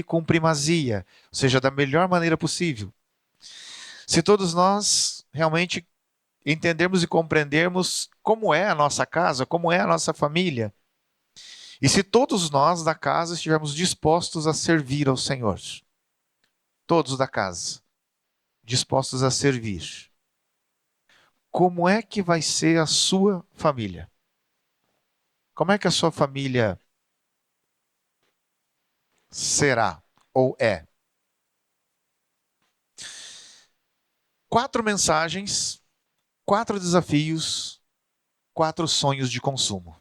com primazia, ou seja, da melhor maneira possível. Se todos nós realmente entendermos e compreendermos como é a nossa casa, como é a nossa família, e se todos nós da casa estivermos dispostos a servir ao Senhor, todos da casa, dispostos a servir, como é que vai ser a sua família? Como é que a sua família será ou é? 4 mensagens, 4 desafios, 4 sonhos de consumo.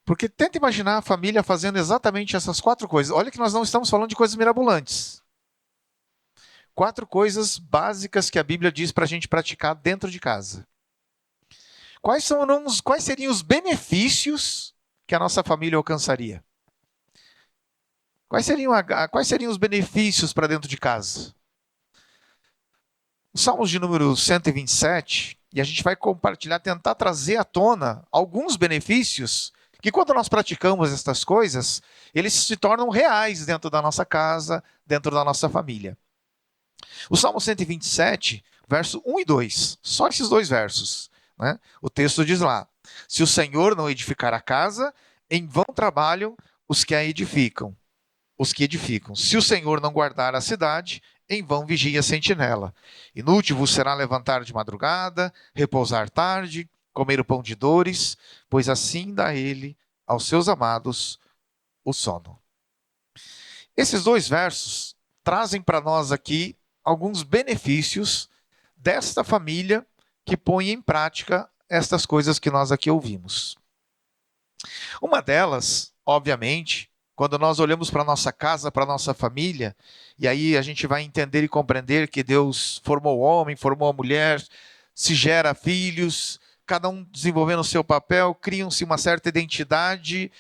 Porque tenta imaginar a família fazendo exatamente essas 4 coisas. Olha que nós não estamos falando de coisas mirabolantes. 4 coisas básicas que a Bíblia diz para a gente praticar dentro de casa. Quais seriam os benefícios que a nossa família alcançaria? Quais seriam os benefícios para dentro de casa? O Salmos de número 127, e a gente vai compartilhar, tentar trazer à tona alguns benefícios que quando nós praticamos estas coisas, eles se tornam reais dentro da nossa casa, dentro da nossa família. O Salmo 127, verso 1 e 2, só esses 2 versos, né? O texto diz lá: se o Senhor não edificar a casa, em vão trabalham os que a edificam. Os que edificam. Se o Senhor não guardar a cidade, em vão vigia a sentinela. Inútil vos será levantar de madrugada, repousar tarde, comer o pão de dores, pois assim dá ele aos seus amados o sono. Esses 2 versos trazem para nós aqui alguns benefícios desta família que põe em prática estas coisas que nós aqui ouvimos. Uma delas, obviamente, quando nós olhamos para a nossa casa, para a nossa família, e aí a gente vai entender e compreender que Deus formou o homem, formou a mulher, se gera filhos, cada um desenvolvendo o seu papel, criam-se uma certa identidade,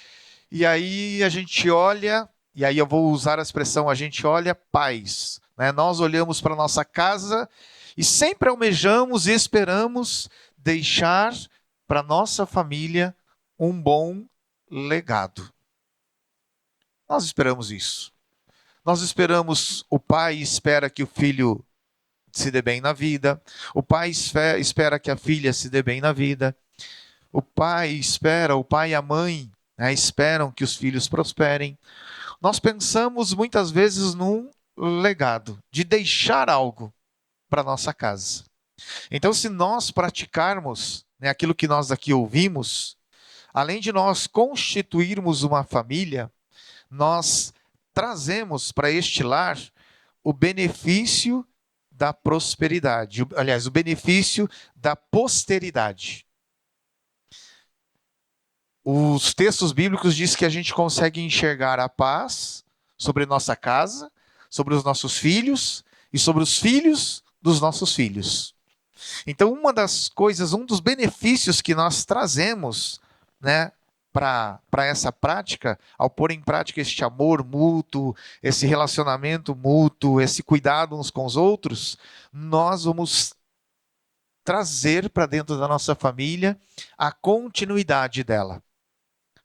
e aí a gente olha, e aí eu vou usar a expressão, a gente olha paz, né? Nós olhamos para a nossa casa e sempre almejamos e esperamos deixar para a nossa família um bom legado. Nós esperamos isso. Nós esperamos, o pai espera que o filho se dê bem na vida, o pai espera que a filha se dê bem na vida, o pai e a mãe, né, esperam que os filhos prosperem. Nós pensamos muitas vezes num legado, de deixar algo para nossa casa. Então, se nós praticarmos, né, aquilo que nós aqui ouvimos, além de nós constituirmos uma família, nós trazemos para este lar o benefício da prosperidade, aliás, o benefício da posteridade. Os textos bíblicos dizem que a gente consegue enxergar a paz sobre nossa casa, sobre os nossos filhos e sobre os filhos dos nossos filhos. Então, uma das coisas, um dos benefícios que nós trazemos, né, para essa prática, ao pôr em prática este amor mútuo, esse relacionamento mútuo, esse cuidado uns com os outros, nós vamos trazer para dentro da nossa família a continuidade dela,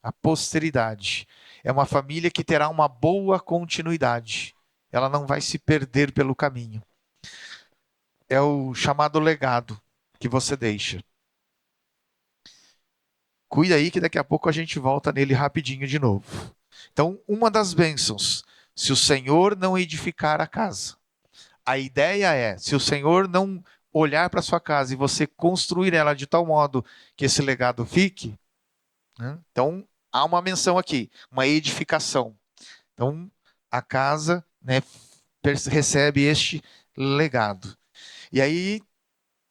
a posteridade. É uma família que terá uma boa continuidade. Ela não vai se perder pelo caminho. É o chamado legado que você deixa. Cuida aí que daqui a pouco a gente volta nele rapidinho de novo. Então, uma das bênçãos, se o Senhor não edificar a casa, a ideia é, se o Senhor não olhar para sua casa e você construir ela de tal modo que esse legado fique, né? Então, há uma menção aqui, uma edificação. Então, a casa, né, recebe este legado. E aí,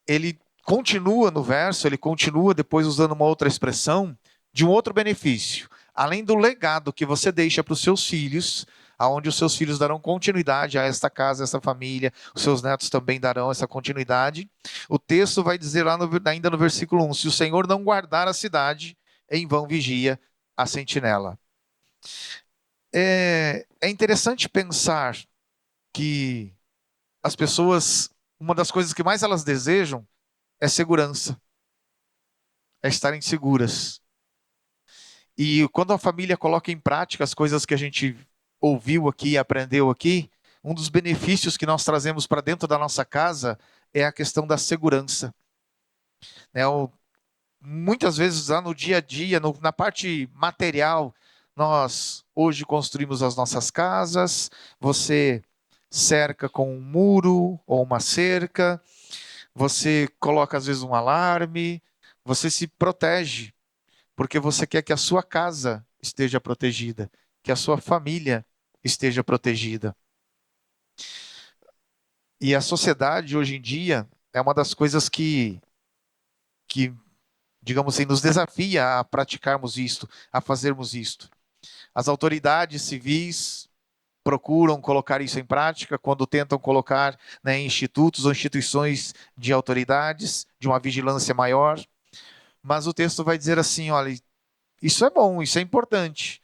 ele continua no verso, ele continua depois usando uma outra expressão de um outro benefício. Além do legado que você deixa para os seus filhos, aonde os seus filhos darão continuidade a esta casa, a esta família, os seus netos também darão essa continuidade. O texto vai dizer lá ainda no versículo 1, se o Senhor não guardar a cidade, em vão vigia a sentinela. É interessante pensar que as pessoas, uma das coisas que mais elas desejam é segurança, é estarem seguras. E quando a família coloca em prática as coisas que a gente ouviu aqui e aprendeu aqui, um dos benefícios que nós trazemos para dentro da nossa casa é a questão da segurança. Né? Muitas vezes lá no dia a dia, na parte material, nós hoje construímos as nossas casas, você cerca com um muro ou uma cerca, você coloca às vezes um alarme, você se protege, porque você quer que a sua casa esteja protegida, que a sua família esteja protegida. E a sociedade hoje em dia é uma das coisas que digamos assim, nos desafia a praticarmos isto, a fazermos isto. As autoridades civis procuram colocar isso em prática quando tentam colocar, né, institutos ou instituições de autoridades, de uma vigilância maior. Mas o texto vai dizer assim: olha, isso é bom, isso é importante,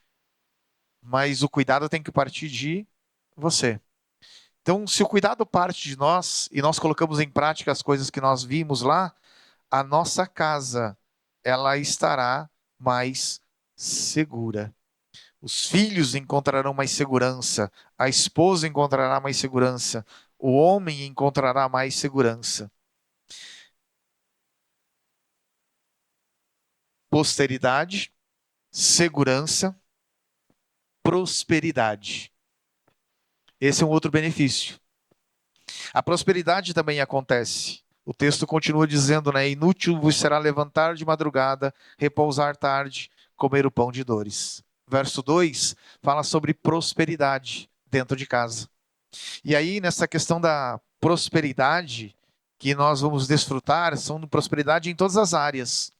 mas o cuidado tem que partir de você. Então, se o cuidado parte de nós e nós colocamos em prática as coisas que nós vimos lá, a nossa casa ela estará mais segura. Os filhos encontrarão mais segurança, a esposa encontrará mais segurança, o homem encontrará mais segurança. Posteridade, segurança, prosperidade. Esse é um outro benefício. A prosperidade também acontece. O texto continua dizendo, né? Inútil vos será levantar de madrugada, repousar tarde, comer o pão de dores. Verso 2 fala sobre prosperidade dentro de casa. E aí, nessa questão da prosperidade que nós vamos desfrutar, são prosperidade em todas as áreas.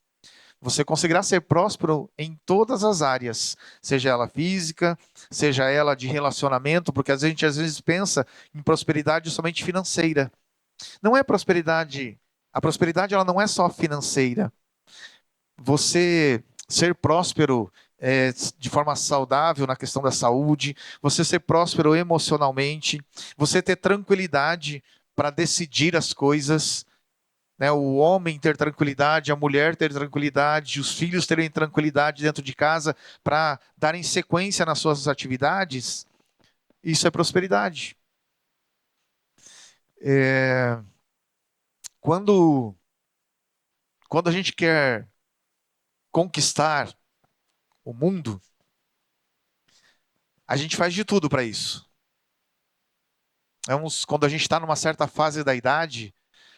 Você conseguirá ser próspero em todas as áreas, seja ela física, seja ela de relacionamento, porque a gente às vezes pensa em prosperidade somente financeira. Não é prosperidade, a prosperidade ela não é só financeira. Você ser próspero de forma saudável na questão da saúde, você ser próspero emocionalmente, você ter tranquilidade para decidir as coisas, né? O homem ter tranquilidade, a mulher ter tranquilidade, os filhos terem tranquilidade dentro de casa para darem sequência nas suas atividades, isso é prosperidade. É, quando, quando a gente quer conquistar o mundo, a gente faz de tudo para isso. Quando a gente está numa certa fase da idade,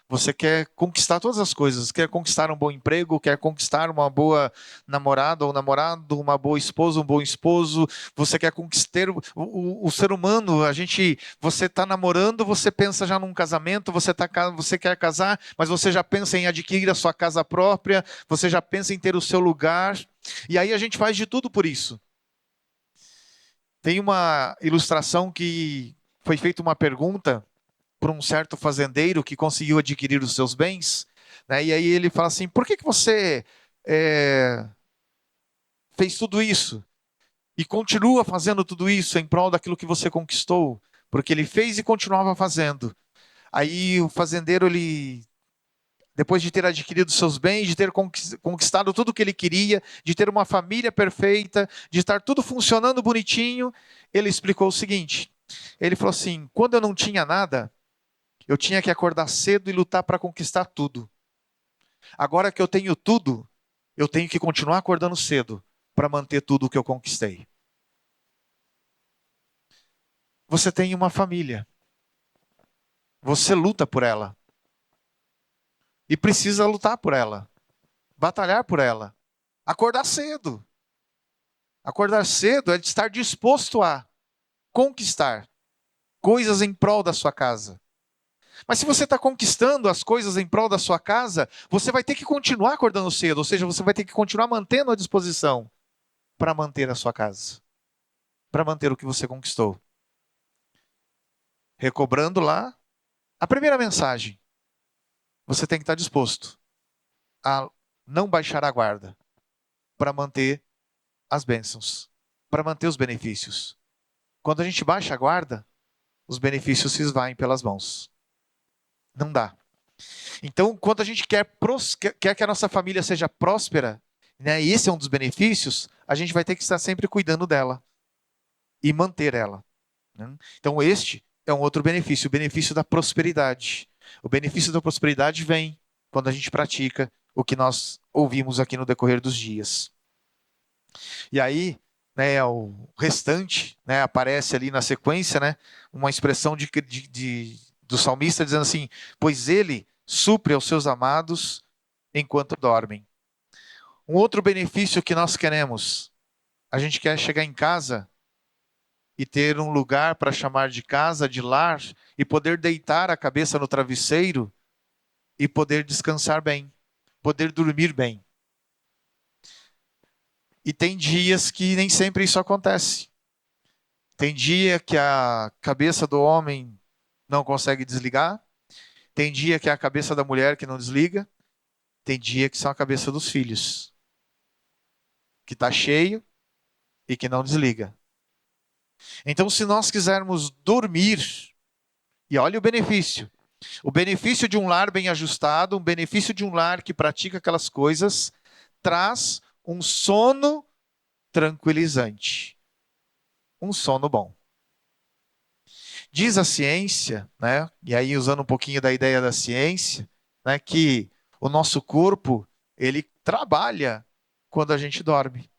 você quer conquistar todas as coisas, quer conquistar um bom emprego, quer conquistar uma boa namorada ou namorado, uma boa esposa, um bom esposo, você quer conquistar o ser humano, você está namorando, você pensa já num casamento, você quer casar, mas você já pensa em adquirir a sua casa própria, você já pensa em ter o seu lugar, e aí a gente faz de tudo por isso. Tem uma ilustração que foi feita uma pergunta por um certo fazendeiro que conseguiu adquirir os seus bens, né? E aí ele fala assim: por que você é, fez tudo isso e continua fazendo tudo isso em prol daquilo que você conquistou? Porque ele fez e continuava fazendo. Aí o fazendeiro, depois de ter adquirido seus bens, de ter conquistado tudo o que ele queria, de ter uma família perfeita, de estar tudo funcionando bonitinho, ele explicou o seguinte: ele falou assim, quando eu não tinha nada, eu tinha que acordar cedo e lutar para conquistar tudo. Agora que eu tenho tudo, eu tenho que continuar acordando cedo para manter tudo o que eu conquistei. Você tem uma família. Você luta por ela. E precisa lutar por ela. Batalhar por ela. Acordar cedo. Acordar cedo é de estar disposto a conquistar coisas em prol da sua casa. Mas se você está conquistando as coisas em prol da sua casa, você vai ter que continuar acordando cedo, ou seja, você vai ter que continuar mantendo a disposição para manter a sua casa, para manter o que você conquistou. Recobrando lá a primeira mensagem. Você tem que estar disposto a não baixar a guarda para manter as bênçãos, para manter os benefícios. Quando a gente baixa a guarda, os benefícios se esvaem pelas mãos. Não dá. Então, quando a gente quer que a nossa família seja próspera, né? E esse é um dos benefícios, a gente vai ter que estar sempre cuidando dela e manter ela, né? Então este é um outro benefício, o benefício da prosperidade. O benefício da prosperidade vem quando a gente pratica o que nós ouvimos aqui no decorrer dos dias. E aí, né, o restante, né, aparece ali na sequência, né, uma expressão do salmista dizendo assim: pois ele supre aos seus amados enquanto dormem. Um outro benefício que nós queremos, a gente quer chegar em casa e ter um lugar para chamar de casa, de lar, e poder deitar a cabeça no travesseiro e poder descansar bem, poder dormir bem. E tem dias que nem sempre isso acontece. Tem dia que a cabeça do homem não consegue desligar, tem dia que é a cabeça da mulher que não desliga, tem dia que são a cabeça dos filhos, que está cheio e que não desliga. Então, se nós quisermos dormir, e olha o benefício de um lar bem ajustado, um benefício de um lar que pratica aquelas coisas, traz um sono tranquilizante, um sono bom. Diz a ciência, né, e aí usando um pouquinho da ideia da ciência, né, que o nosso corpo, ele trabalha quando a gente dorme,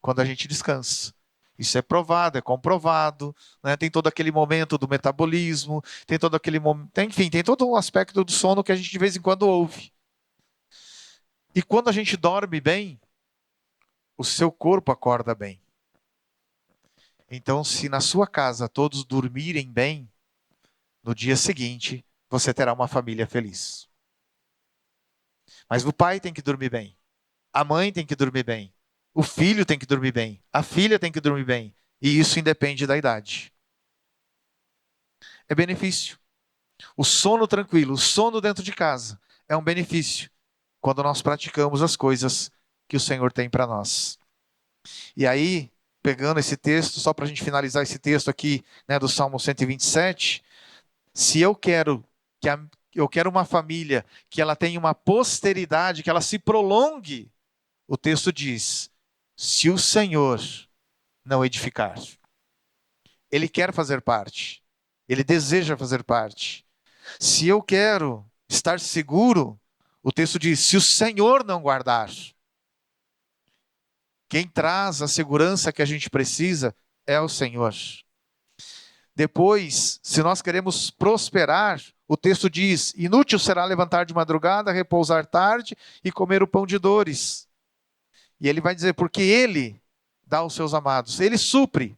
quando a gente descansa. Isso é provado, é comprovado, né? Tem todo aquele momento do metabolismo, tem todo aquele momento, enfim, tem todo um aspecto do sono que a gente de vez em quando ouve. E quando a gente dorme bem, o seu corpo acorda bem. Então, se na sua casa todos dormirem bem, no dia seguinte você terá uma família feliz. Mas o pai tem que dormir bem, a mãe tem que dormir bem, o filho tem que dormir bem, a filha tem que dormir bem. E isso independe da idade. É benefício. O sono tranquilo, o sono dentro de casa é um benefício quando nós praticamos as coisas que o Senhor tem para nós. E aí, pegando esse texto, só para a gente finalizar esse texto aqui, né, do Salmo 127, se eu quero eu quero uma família que ela tenha uma posteridade, que ela se prolongue, o texto diz: se o Senhor não edificar, Ele quer fazer parte, Ele deseja fazer parte. Se eu quero estar seguro, o texto diz: se o Senhor não guardar, quem traz a segurança que a gente precisa é o Senhor. Depois, se nós queremos prosperar, o texto diz: inútil será levantar de madrugada, repousar tarde e comer o pão de dores. E ele vai dizer: porque ele dá aos seus amados, ele supre,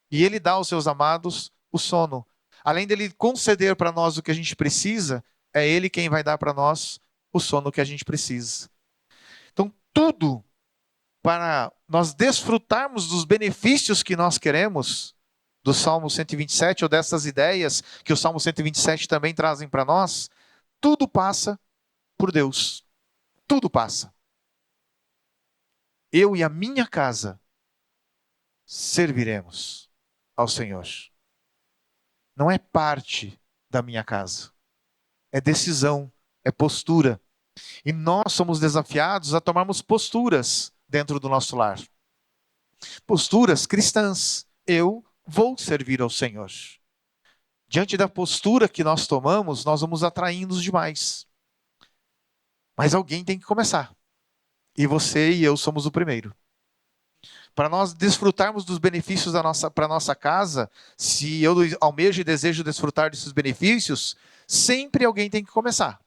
e ele dá aos seus amados o sono. Além dele conceder para nós o que a gente precisa, é ele quem vai dar para nós o sono que a gente precisa. Então, tudo para nós desfrutarmos dos benefícios que nós queremos, do Salmo 127, ou dessas ideias que o Salmo 127 também trazem para nós, tudo passa por Deus. Tudo passa. Eu e a minha casa serviremos ao Senhor. Não é parte da minha casa. É decisão, é postura. E nós somos desafiados a tomarmos posturas dentro do nosso lar. Posturas cristãs. Eu vou servir ao Senhor. Diante da postura que nós tomamos, nós vamos atraindo os demais. Mas alguém tem que começar. E você e eu somos o primeiro. Para nós desfrutarmos dos benefícios para a nossa casa, se eu almejo e desejo desfrutar desses benefícios, sempre alguém tem que começar.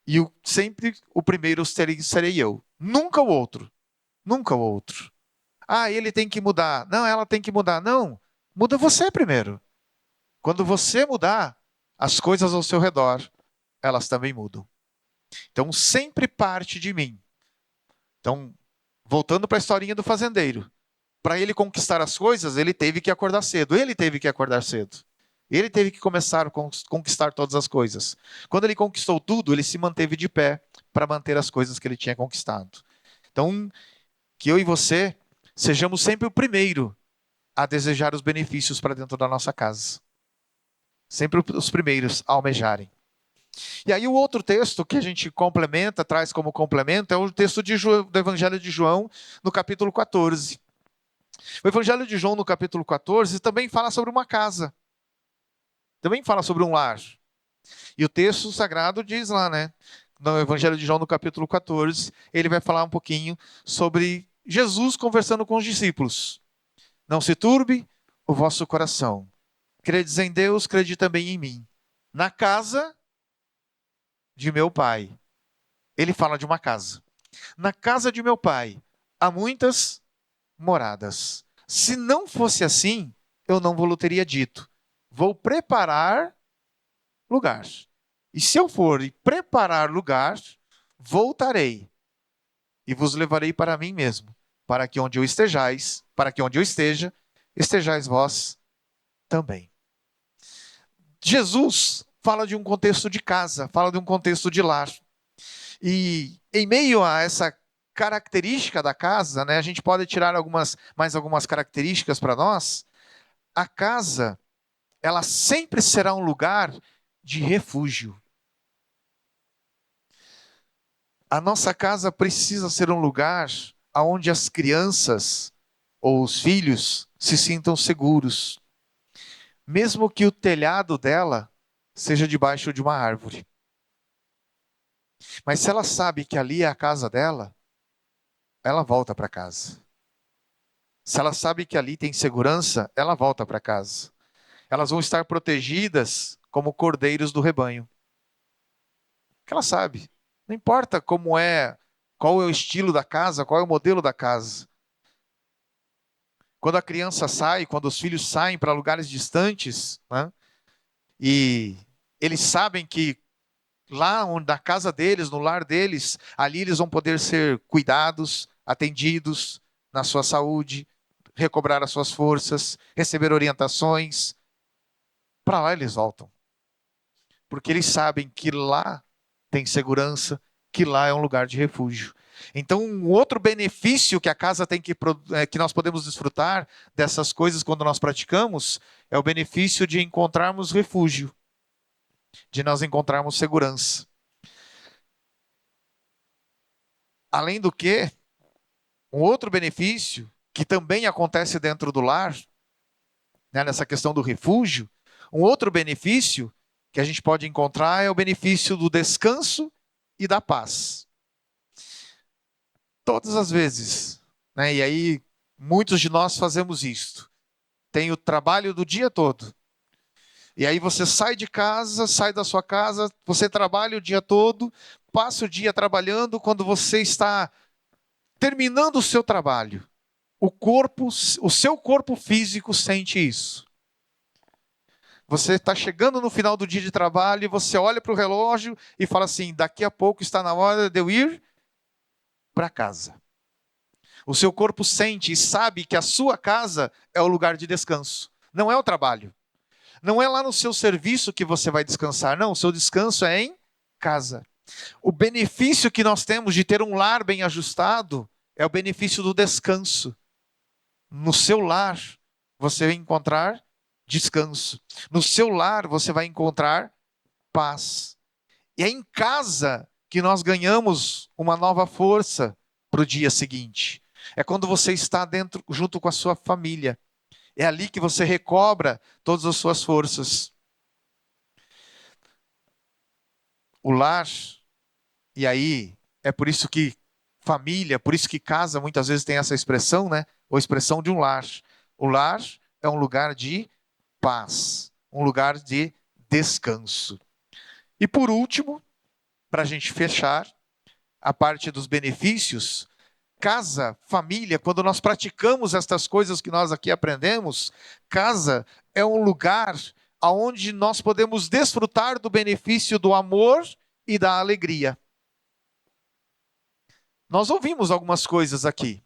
E sempre o primeiro serei eu. Nunca o outro. Nunca o outro. Ah, ele tem que mudar. Não, ela tem que mudar. Não, muda você primeiro. Quando você mudar, as coisas ao seu redor, elas também mudam. Então, sempre parte de mim. Então, voltando para a historinha do fazendeiro. Para ele conquistar as coisas, ele teve que acordar cedo. Ele teve que acordar cedo. Ele teve que começar a conquistar todas as coisas. Quando ele conquistou tudo, ele se manteve de pé para manter as coisas que ele tinha conquistado. Então, que eu e você sejamos sempre o primeiro a desejar os benefícios para dentro da nossa casa. Sempre os primeiros a almejarem. E aí o outro texto que a gente complementa, traz como complemento, é o texto do Evangelho de João, no capítulo 14. O Evangelho de João, no capítulo 14, também fala sobre uma casa. Também fala sobre um lar. E o texto sagrado diz lá, né? No Evangelho de João, no capítulo 14, ele vai falar um pouquinho sobre Jesus conversando com os discípulos. Não se turbe o vosso coração. Credes em Deus, crede também em mim. Na casa de meu pai. Ele fala de uma casa. Na casa de meu pai há muitas moradas. Se não fosse assim, eu não vou teria dito. Vou preparar lugar. E se eu for e preparar lugar, voltarei e vos levarei para mim mesmo, para que onde eu estejais, para que onde eu esteja, estejais vós também. Jesus fala de um contexto de casa, fala de um contexto de lar. E em meio a essa característica da casa, né, a gente pode tirar mais algumas características para nós. A casa, ela sempre será um lugar de refúgio. A nossa casa precisa ser um lugar onde as crianças ou os filhos se sintam seguros, mesmo que o telhado dela seja debaixo de uma árvore. Mas se ela sabe que ali é a casa dela, ela volta para casa. Se ela sabe que ali tem segurança, ela volta para casa. Elas vão estar protegidas como cordeiros do rebanho. Porque ela sabe. Não importa como é, qual é o estilo da casa, qual é o modelo da casa. Quando a criança sai, quando os filhos saem para lugares distantes, né, e eles sabem que lá onde, na casa deles, no lar deles, ali eles vão poder ser cuidados, atendidos na sua saúde, recobrar as suas forças, receber orientações. Para lá eles voltam. Porque eles sabem que lá tem segurança, que lá é um lugar de refúgio. Então, um outro benefício que a casa tem que nós podemos desfrutar dessas coisas quando nós praticamos é o benefício de encontrarmos refúgio, de nós encontrarmos segurança. Além do que, um outro benefício que também acontece dentro do lar, né, nessa questão do refúgio, um outro benefício que a gente pode encontrar é o benefício do descanso e da paz. Todas as vezes, né? E aí muitos de nós fazemos isto. Tem o trabalho do dia todo. E aí você sai de casa, sai da sua casa, você trabalha o dia todo, passa o dia trabalhando. Quando você está terminando o seu trabalho, o seu corpo físico sente isso. Você está chegando no final do dia de trabalho e você olha para o relógio e fala assim: daqui a pouco está na hora de eu ir para casa. O seu corpo sente e sabe que a sua casa é o lugar de descanso. Não é o trabalho. Não é lá no seu serviço que você vai descansar. Não, o seu descanso é em casa. O benefício que nós temos de ter um lar bem ajustado é o benefício do descanso. No seu lar, você vai encontrar descanso. No seu lar, você vai encontrar paz. E é em casa que nós ganhamos uma nova força para o dia seguinte. É quando você está dentro, junto com a sua família. É ali que você recobra todas as suas forças. O lar, e aí, é por isso que família, por isso que casa muitas vezes tem essa expressão, né? Ou expressão de um lar. O lar é um lugar de paz, um lugar de descanso. E por último, para a gente fechar, a parte dos benefícios, casa, família, quando nós praticamos estas coisas que nós aqui aprendemos, casa é um lugar onde nós podemos desfrutar do benefício do amor e da alegria. Nós ouvimos algumas coisas aqui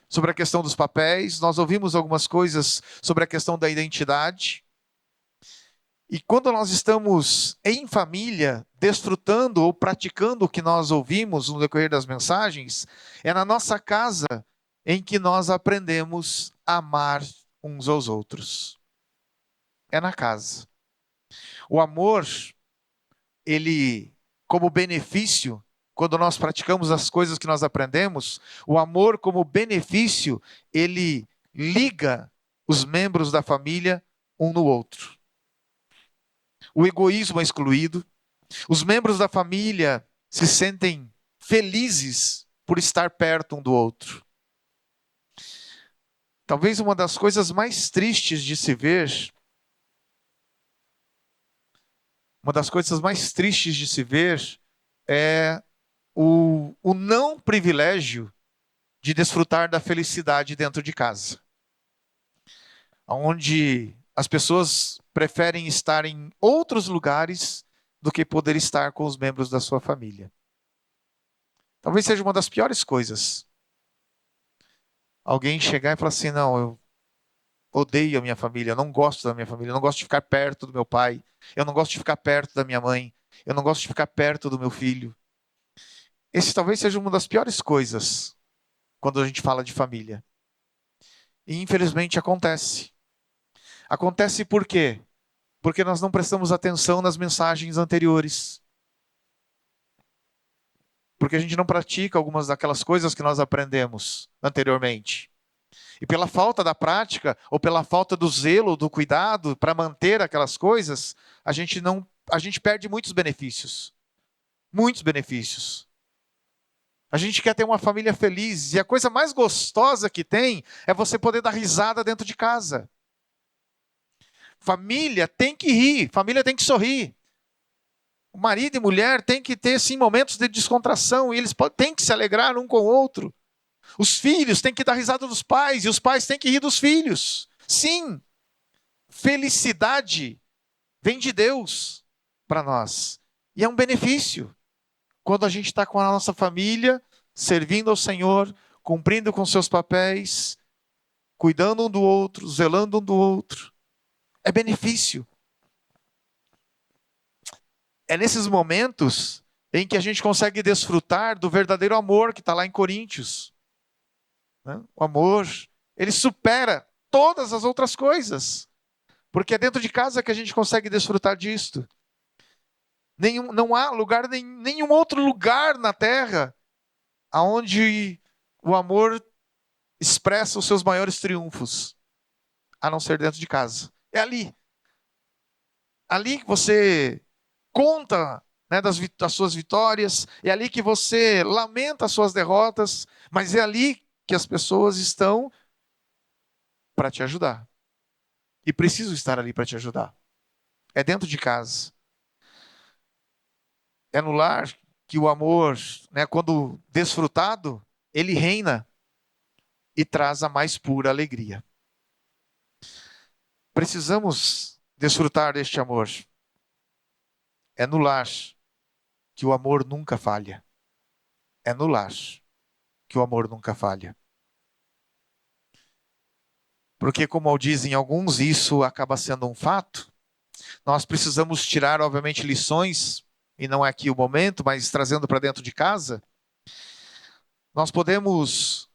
sobre a questão dos papéis, nós ouvimos algumas coisas sobre a questão da identidade. E quando nós estamos em família, desfrutando ou praticando o que nós ouvimos no decorrer das mensagens, é na nossa casa em que nós aprendemos a amar uns aos outros. É na casa. O amor ele, como benefício, quando nós praticamos as coisas que nós aprendemos, o amor como benefício, ele liga os membros da família um no outro. O egoísmo é excluído, os membros da família se sentem felizes por estar perto um do outro. Talvez uma das coisas mais tristes de se ver, uma das coisas mais tristes de se ver é o não privilégio de desfrutar da felicidade dentro de casa, onde as pessoas preferem estar em outros lugares do que poder estar com os membros da sua família. Talvez seja uma das piores coisas. Alguém chegar e falar assim, não, eu odeio a minha família, eu não gosto da minha família, eu não gosto de ficar perto do meu pai, eu não gosto de ficar perto da minha mãe, eu não gosto de ficar perto do meu filho. Esse talvez seja uma das piores coisas quando a gente fala de família. E infelizmente acontece. Acontece por quê? Porque nós não prestamos atenção nas mensagens anteriores. Porque a gente não pratica algumas daquelas coisas que nós aprendemos anteriormente. E pela falta da prática, ou pela falta do zelo, do cuidado para manter aquelas coisas, a gente perde muitos benefícios. Muitos benefícios. A gente quer ter uma família feliz, e a coisa mais gostosa que tem é você poder dar risada dentro de casa. Família tem que rir, família tem que sorrir. O marido e mulher têm que ter, sim, momentos de descontração, e eles têm que se alegrar um com o outro. Os filhos têm que dar risada dos pais, e os pais têm que rir dos filhos. Sim, felicidade vem de Deus para nós. E é um benefício. Quando a gente está com a nossa família, servindo ao Senhor, cumprindo com seus papéis, cuidando um do outro, zelando um do outro. É benefício. É nesses momentos em que a gente consegue desfrutar do verdadeiro amor que está lá em Coríntios. Né? O amor, ele supera todas as outras coisas. Porque é dentro de casa que a gente consegue desfrutar disto. Não há lugar, nenhum outro lugar na terra onde o amor expressa os seus maiores triunfos, a não ser dentro de casa. É ali. Ali que você conta, né, das suas vitórias, é ali que você lamenta as suas derrotas, mas é ali que as pessoas estão para te ajudar. E precisam estar ali para te ajudar. É dentro de casa. É no lar que o amor, né, quando desfrutado, ele reina e traz a mais pura alegria. Precisamos desfrutar deste amor. É no lar que o amor nunca falha. É no lar que o amor nunca falha. Porque, como dizem alguns, isso acaba sendo um fato. Nós precisamos tirar, obviamente, lições, e não é aqui o momento, mas trazendo para dentro de casa. Nós podemos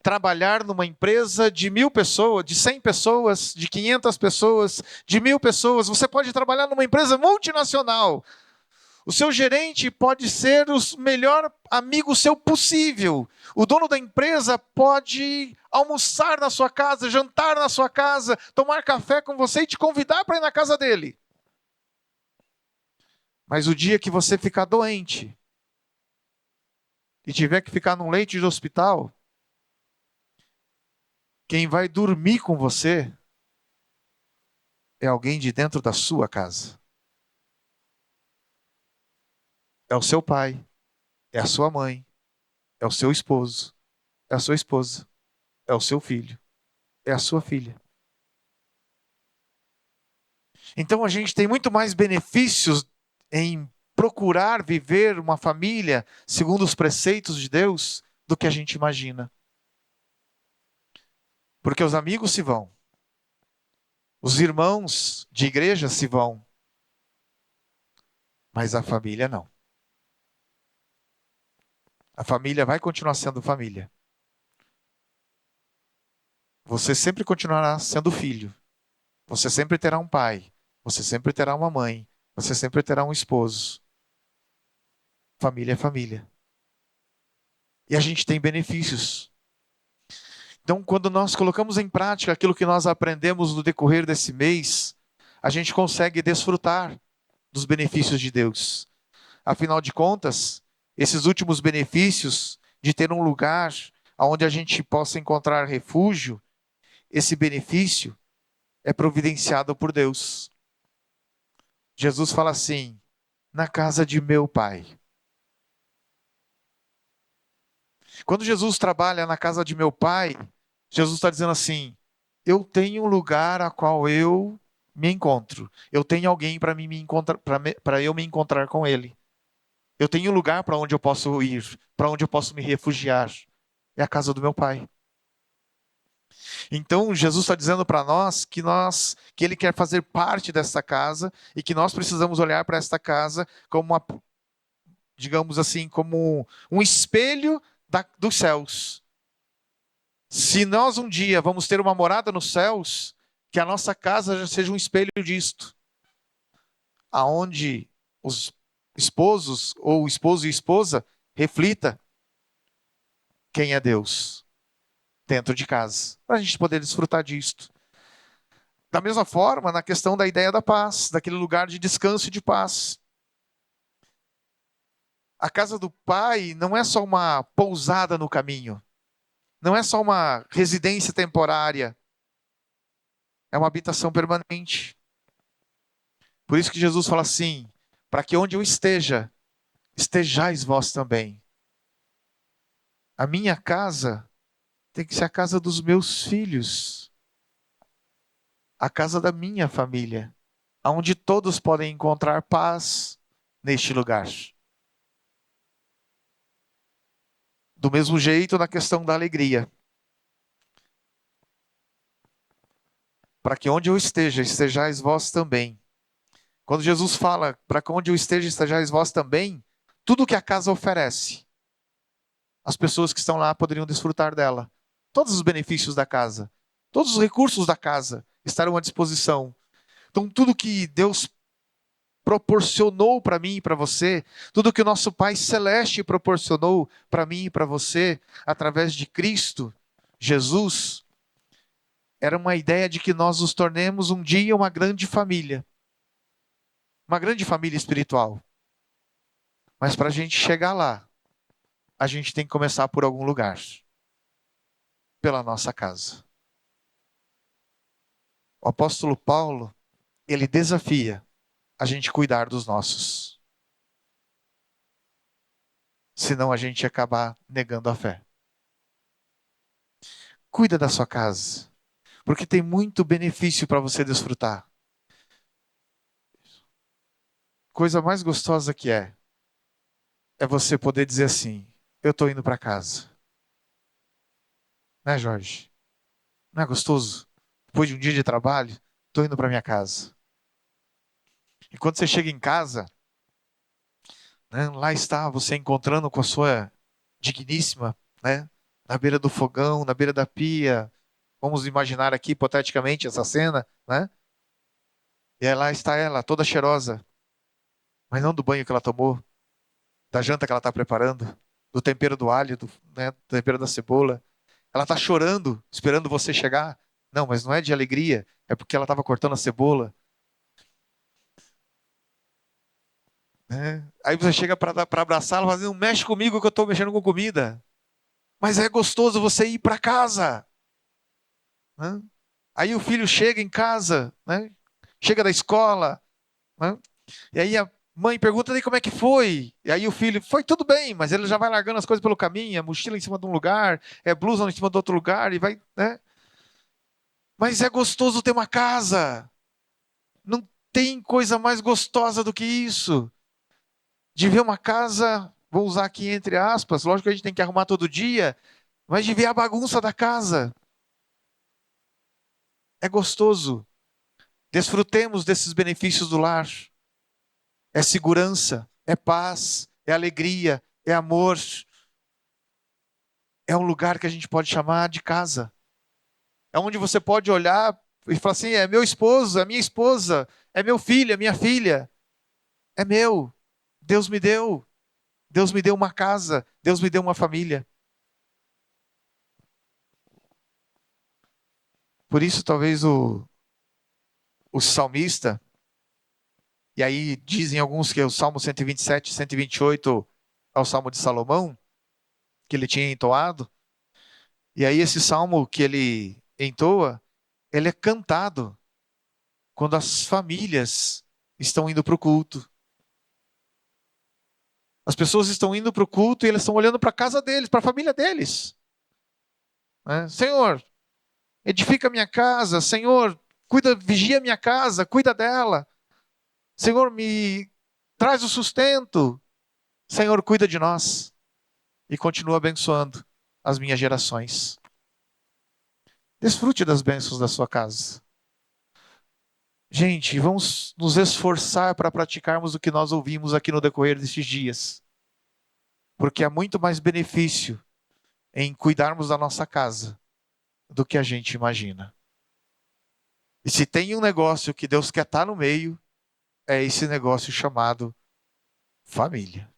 trabalhar numa empresa de 1.000 pessoas, de 100 pessoas, de 500 pessoas, de 1.000 pessoas. Você pode trabalhar numa empresa multinacional. O seu gerente pode ser o melhor amigo seu possível. O dono da empresa pode almoçar na sua casa, jantar na sua casa, tomar café com você e te convidar para ir na casa dele. Mas o dia que você ficar doente e tiver que ficar num leito de hospital, quem vai dormir com você é alguém de dentro da sua casa. É o seu pai, é a sua mãe, é o seu esposo, é a sua esposa, é o seu filho, é a sua filha. Então a gente tem muito mais benefícios em procurar viver uma família segundo os preceitos de Deus do que a gente imagina. Porque os amigos se vão. Os irmãos de igreja se vão. Mas a família não. A família vai continuar sendo família. Você sempre continuará sendo filho. Você sempre terá um pai. Você sempre terá uma mãe. Você sempre terá um esposo. Família é família. E a gente tem benefícios. Então, quando nós colocamos em prática aquilo que nós aprendemos no decorrer desse mês, a gente consegue desfrutar dos benefícios de Deus. Afinal de contas, esses últimos benefícios de ter um lugar onde a gente possa encontrar refúgio, esse benefício é providenciado por Deus. Jesus fala assim: na casa de meu pai. Quando Jesus trabalha na casa de meu pai, Jesus está dizendo assim: eu tenho um lugar a qual eu me encontro. Eu tenho alguém para me encontrar, para eu me encontrar com ele. Eu tenho um lugar para onde eu posso ir, para onde eu posso me refugiar. É a casa do meu pai. Então Jesus está dizendo para que ele quer fazer parte dessa casa e que nós precisamos olhar para esta casa como uma, digamos assim, como um espelho dos céus. Se nós um dia vamos ter uma morada nos céus, que a nossa casa já seja um espelho disto, aonde os esposos ou o esposo e esposa reflita quem é Deus dentro de casa, para a gente poder desfrutar disto. Da mesma forma, na questão da ideia da paz, daquele lugar de descanso e de paz. A casa do Pai não é só uma pousada no caminho, não é só uma residência temporária, é uma habitação permanente. Por isso que Jesus fala assim: para que onde eu esteja, estejais vós também. A minha casa tem que ser a casa dos meus filhos, a casa da minha família, onde todos podem encontrar paz neste lugar. Do mesmo jeito, na questão da alegria. Para que onde eu esteja, estejais vós também. Quando Jesus fala, para que onde eu esteja, estejais vós também, tudo que a casa oferece, as pessoas que estão lá poderiam desfrutar dela. Todos os benefícios da casa, todos os recursos da casa estarão à disposição. Então, tudo que Deus proporcionou para mim e para você, tudo que o nosso Pai Celeste proporcionou para mim e para você, através de Cristo, Jesus, era uma ideia de que nós nos tornemos um dia uma grande família espiritual. Mas para a gente chegar lá, a gente tem que começar por algum lugar, pela nossa casa. O apóstolo Paulo, ele desafia a gente cuidar dos nossos, senão a gente ia acabar negando a fé. Cuida da sua casa, porque tem muito benefício para você desfrutar. Coisa mais gostosa que é você poder dizer assim: eu estou indo para casa. Né, Jorge? Não é gostoso? Depois de um dia de trabalho, estou indo para minha casa. E quando você chega em casa, né, lá está você encontrando com a sua digníssima, né, na beira do fogão, na beira da pia. Vamos imaginar aqui, hipoteticamente, essa cena, né? E aí lá está ela, toda cheirosa, mas não do banho que ela tomou, da janta que ela está preparando, do tempero do alho, né, do tempero da cebola. Ela está chorando, esperando você chegar. Não, mas não é de alegria, é porque ela estava cortando a cebola. Né? Aí você chega para abraçar ela e fala: não mexe comigo que eu estou mexendo com comida. Mas é gostoso você ir para casa. Né? Aí o filho chega em casa, né? Chega da escola, né? E aí a mãe pergunta: e como é que foi? E aí o filho: foi tudo bem, mas ele já vai largando as coisas pelo caminho, a mochila em cima de um lugar, é blusa em cima de outro lugar, e vai, né? Mas é gostoso ter uma casa. Não tem coisa mais gostosa do que isso. De ver uma casa, vou usar aqui entre aspas, lógico que a gente tem que arrumar todo dia, mas de ver a bagunça da casa. É gostoso. Desfrutemos desses benefícios do lar. É segurança, é paz, é alegria, é amor. É um lugar que a gente pode chamar de casa. É onde você pode olhar e falar assim: é meu esposo, é minha esposa, é meu filho, é minha filha. É meu. Deus me deu. Deus me deu uma casa, Deus me deu uma família. Por isso, talvez o salmista, e aí dizem alguns que é o Salmo 127, 128 é o Salmo de Salomão, que ele tinha entoado. E aí esse salmo que ele entoa, ele é cantado quando as famílias estão indo para o culto. As pessoas estão indo para o culto e eles estão olhando para a casa deles, para a família deles, né? Senhor, edifica a minha casa. Senhor, cuida, vigia a minha casa, cuida dela. Senhor, me traz o sustento. Senhor, cuida de nós. E continua abençoando as minhas gerações. Desfrute das bênçãos da sua casa. Gente, vamos nos esforçar para praticarmos o que nós ouvimos aqui no decorrer destes dias. Porque há muito mais benefício em cuidarmos da nossa casa do que a gente imagina. E se tem um negócio que Deus quer estar no meio, é esse negócio chamado família.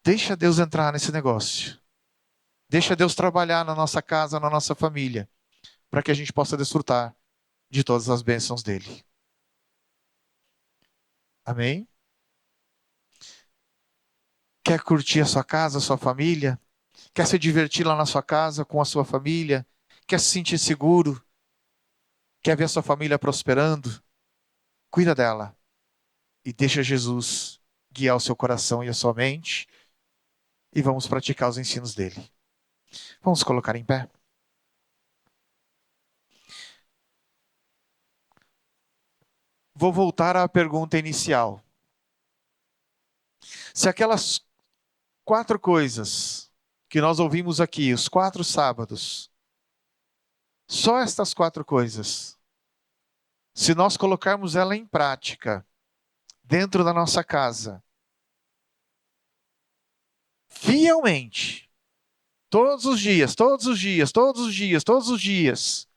Deixa Deus entrar nesse negócio. Deixa Deus trabalhar na nossa casa, na nossa família, para que a gente possa desfrutar de todas as bênçãos dele. Amém? Quer curtir a sua casa, a sua família? Quer se divertir lá na sua casa com a sua família? Quer se sentir seguro? Quer ver a sua família prosperando? Cuida dela e deixa Jesus guiar o seu coração e a sua mente e vamos praticar os ensinos dele. Vamos colocar em pé? Vou voltar à pergunta inicial. Se aquelas 4 coisas que nós ouvimos aqui, os 4 sábados, só estas 4 coisas, se nós colocarmos ela em prática, dentro da nossa casa, fielmente, todos os dias, todos os dias, todos os dias, todos os dias,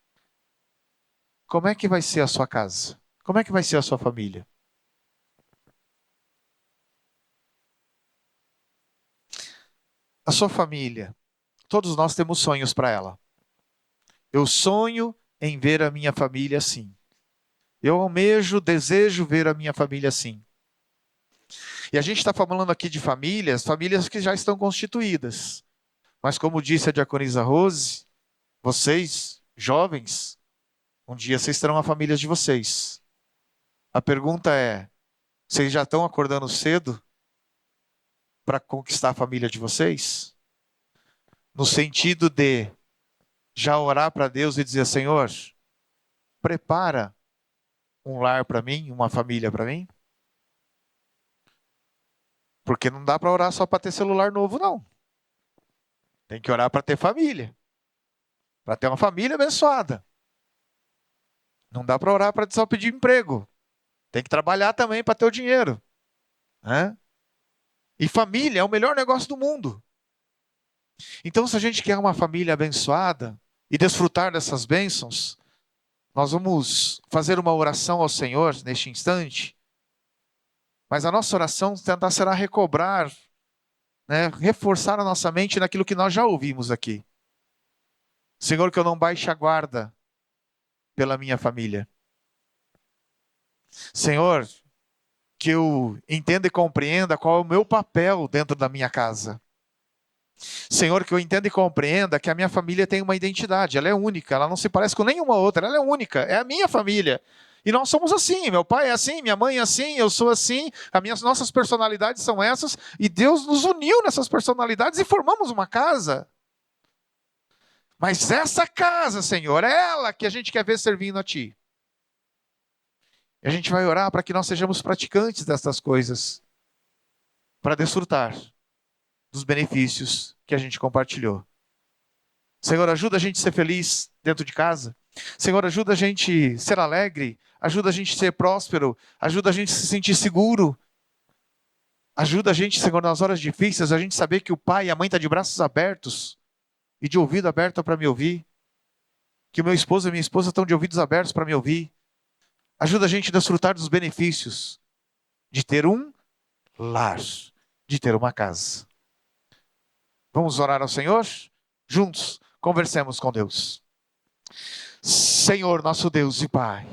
como é que vai ser a sua casa? Como é que vai ser a sua família? A sua família, todos nós temos sonhos para ela. Eu sonho em ver a minha família assim. Eu almejo, desejo ver a minha família assim. E a gente está falando aqui de famílias, famílias que já estão constituídas. Mas como disse a diaconisa Rose, vocês, jovens, um dia vocês terão a família de vocês. A pergunta é, vocês já estão acordando cedo para conquistar a família de vocês? No sentido de já orar para Deus e dizer, Senhor, prepara um lar para mim, uma família para mim? Porque não dá para orar só para ter celular novo, não. Tem que orar para ter família. Para ter uma família abençoada. Não dá para orar para só pedir emprego. Tem que trabalhar também para ter o dinheiro, né? E família é o melhor negócio do mundo. Então, se a gente quer uma família abençoada e desfrutar dessas bênçãos, nós vamos fazer uma oração ao Senhor neste instante. Mas a nossa oração tentar será recobrar, né, reforçar a nossa mente naquilo que nós já ouvimos aqui. Senhor, que eu não baixe a guarda pela minha família. Senhor, que eu entenda e compreenda qual é o meu papel dentro da minha casa. Senhor, que eu entenda e compreenda que a minha família tem uma identidade, ela é única, ela não se parece com nenhuma outra, ela é única, é a minha família. E nós somos assim, meu pai é assim, minha mãe é assim, eu sou assim, nossas personalidades são essas, e Deus nos uniu nessas personalidades e formamos uma casa. Mas essa casa, Senhor, é ela que a gente quer ver servindo a Ti. E a gente vai orar para que nós sejamos praticantes dessas coisas, para desfrutar dos benefícios que a gente compartilhou. Senhor, ajuda a gente a ser feliz dentro de casa. Senhor, ajuda a gente a ser alegre. Ajuda a gente a ser próspero. Ajuda a gente a se sentir seguro. Ajuda a gente, Senhor, nas horas difíceis, a gente saber que o pai e a mãe estão de braços abertos e de ouvido aberto para me ouvir. Que o meu esposo e minha esposa estão de ouvidos abertos para me ouvir. Ajuda a gente a desfrutar dos benefícios de ter um lar, de ter uma casa. Vamos orar ao Senhor? Juntos, conversemos com Deus. Senhor, nosso Deus e Pai,